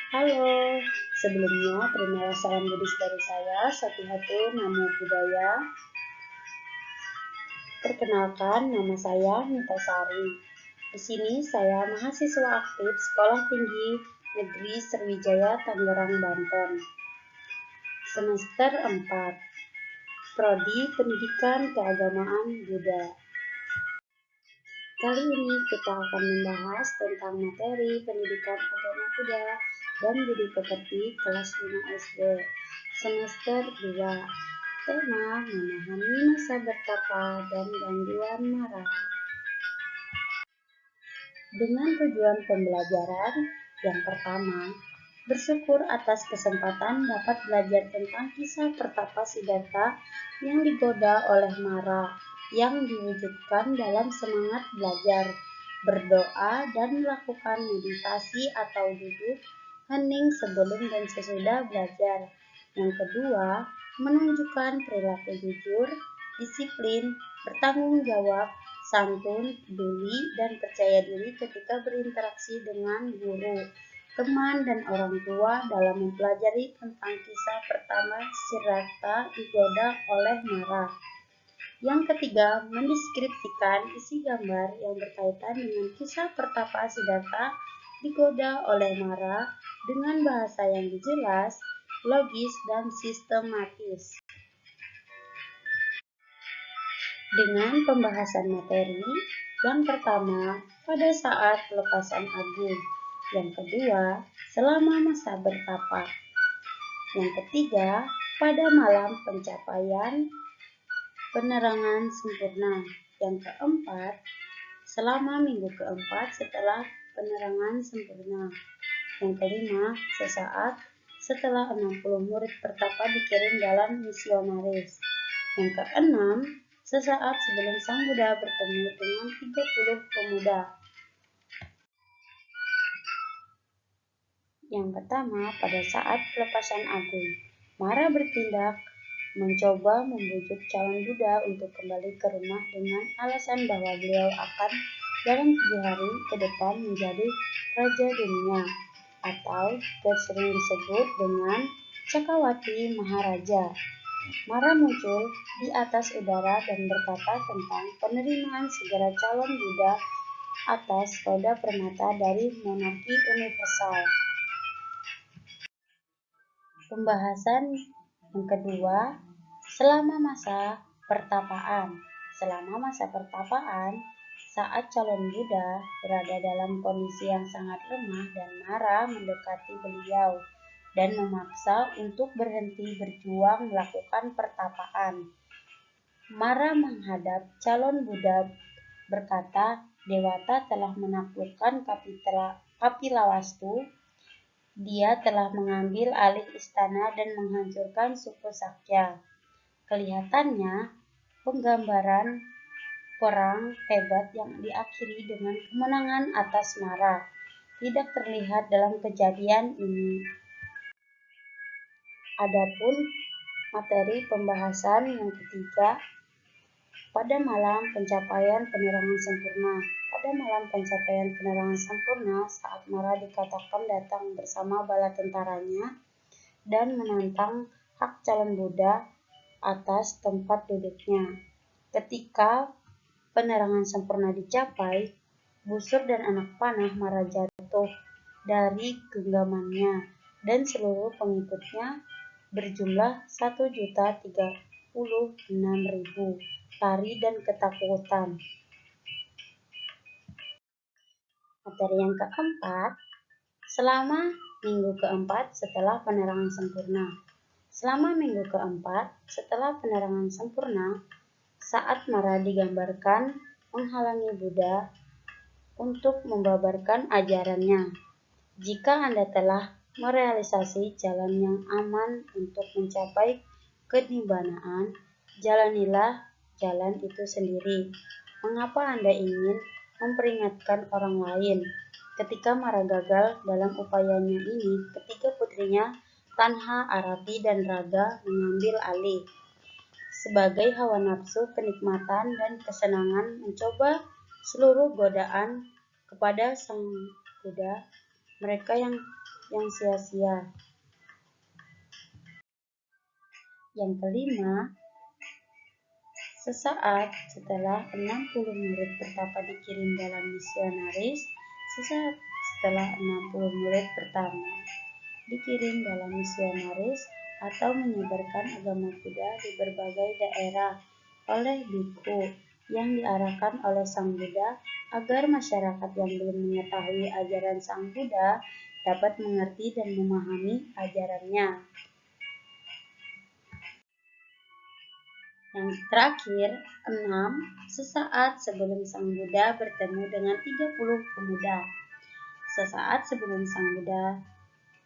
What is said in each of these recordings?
Halo, sebelumnya terimalah salam Buddhis dari saya, Satihatu Namo Buddhaya. Perkenalkan, nama saya Nita Sari. Di sini saya mahasiswa aktif Sekolah Tinggi Negeri Sriwijaya Tangerang, Banten. Semester 4, Prodi Pendidikan Keagamaan Buddha. Kali ini kita akan membahas tentang materi pendidikan agama Buddha dan budi pekerti kelas 5 SD semester 2. Tema memahami masa bertapa dan gangguan marah. Dengan tujuan pembelajaran yang pertama, bersyukur atas kesempatan dapat belajar tentang kisah pertapa Siddhartha yang digoda oleh Mara, yang diwujudkan dalam semangat belajar, berdoa, dan melakukan meditasi atau duduk hening sebelum dan sesudah belajar. Yang kedua, menunjukkan perilaku jujur, disiplin, bertanggung jawab, santun, peduli, dan percaya diri ketika berinteraksi dengan guru, teman, dan orang tua dalam mempelajari tentang kisah pertama Siddhartha digoda oleh Mara. Yang ketiga, mendeskripsikan isi gambar yang berkaitan dengan kisah pertapa Siddhartha digoda oleh Mara dengan bahasa yang jelas, logis, dan sistematis. Dengan pembahasan materi, yang pertama, pada saat pelepasan agung. Yang kedua, selama masa bertapa. Yang ketiga, pada malam pencapaian penerangan sempurna. Yang keempat, selama minggu keempat setelah penerangan sempurna. Yang kelima, sesaat setelah 60 murid pertapa dikirim dalam misionaris. Yang keenam, sesaat sebelum Sang Buddha bertemu dengan 30 pemuda. Yang pertama, pada saat pelepasan agung, Mara bertindak mencoba membujuk calon Buddha untuk kembali ke rumah dengan alasan bahwa beliau akan dalam 7 hari ke depan menjadi Raja Dunia, atau sering disebut dengan Cakawati Maharaja. Mara muncul di atas udara dan berkata tentang penerimaan segera calon Buddha atas roda permata dari monarki universal. Pembahasan yang kedua, selama masa pertapaan. Selama masa pertapaan, saat calon Buddha berada dalam kondisi yang sangat lemah dan Mara mendekati beliau dan memaksa untuk berhenti berjuang melakukan pertapaan. Mara menghadap calon Buddha berkata, Dewata telah menaklukkan Kapilawastu. Dia telah mengambil alih istana dan menghancurkan suku Sakya. Kelihatannya, penggambaran perang hebat yang diakhiri dengan kemenangan atas Mara tidak terlihat dalam kejadian ini. Adapun materi pembahasan yang ketiga, pada malam pencapaian penerangan sempurna. Pada malam pencapaian penerangan sempurna, saat Mara dikatakan datang bersama bala tentaranya dan menantang hak calon Buddha atas tempat duduknya. Ketika penerangan sempurna dicapai, busur dan anak panah Mara jatuh dari genggamannya dan seluruh pengikutnya berjumlah 1.036.000 lari dan ketakutan. Materi yang keempat, selama minggu keempat setelah penerangan sempurna. Selama minggu keempat setelah penerangan sempurna, saat Mara digambarkan menghalangi Buddha untuk membabarkan ajarannya. Jika Anda telah merealisasi jalan yang aman untuk mencapai kenibbanaan, jalanilah jalan itu sendiri. Mengapa Anda ingin memperingatkan orang lain? Ketika Mara gagal dalam upayanya ini, ketiga putrinya, Tanha, Arati, dan Raga mengambil alih. Sebagai hawa nafsu, kenikmatan, dan kesenangan mencoba seluruh godaan kepada Sang Buddha, mereka yang yang sia-sia. Yang kelima, sesaat setelah 60 murid pertama dikirim dalam misionaris, sesaat setelah 60 murid pertama dikirim dalam misionaris atau menyebarkan agama Buddha di berbagai daerah oleh biku yang diarahkan oleh Sang Buddha agar masyarakat yang belum mengetahui ajaran Sang Buddha dapat mengerti dan memahami ajarannya. Yang terakhir, 6. Sesaat sebelum Sang Buddha bertemu dengan 30 pemuda. Sesaat sebelum Sang Buddha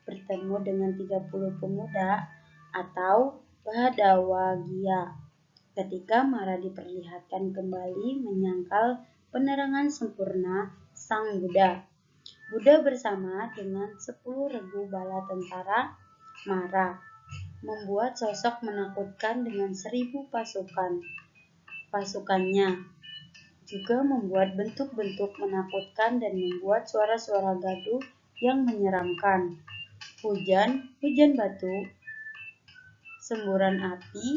bertemu dengan 30 pemuda atau Bhadawagya. Ketika Mara diperlihatkan kembali menyangkal penerangan sempurna Sang Buddha. Buddha bersama dengan 10.000 bala tentara Mara membuat sosok menakutkan dengan 1.000 pasukannya, juga membuat bentuk-bentuk menakutkan dan membuat suara-suara gaduh yang menyeramkan. Hujan batu, semburan api,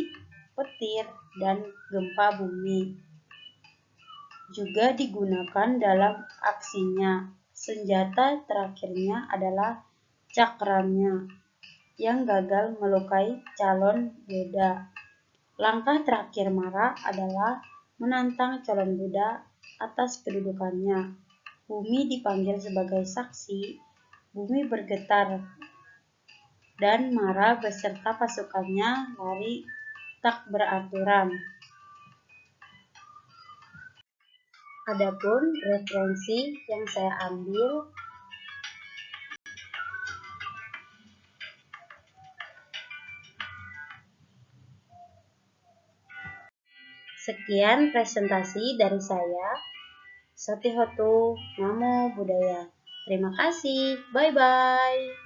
petir, dan gempa bumi juga digunakan dalam aksinya. Senjata terakhirnya adalah cakramnya yang gagal melukai calon Buddha. Langkah terakhir Mara adalah menantang calon Buddha atas kedudukannya. Bumi dipanggil sebagai saksi, bumi bergetar, dan Mara beserta pasukannya lari tak beraturan. Adapun referensi yang saya ambil, sekian presentasi dari saya. Satihotu, Namo Buddhaya. Terima kasih. Bye-bye.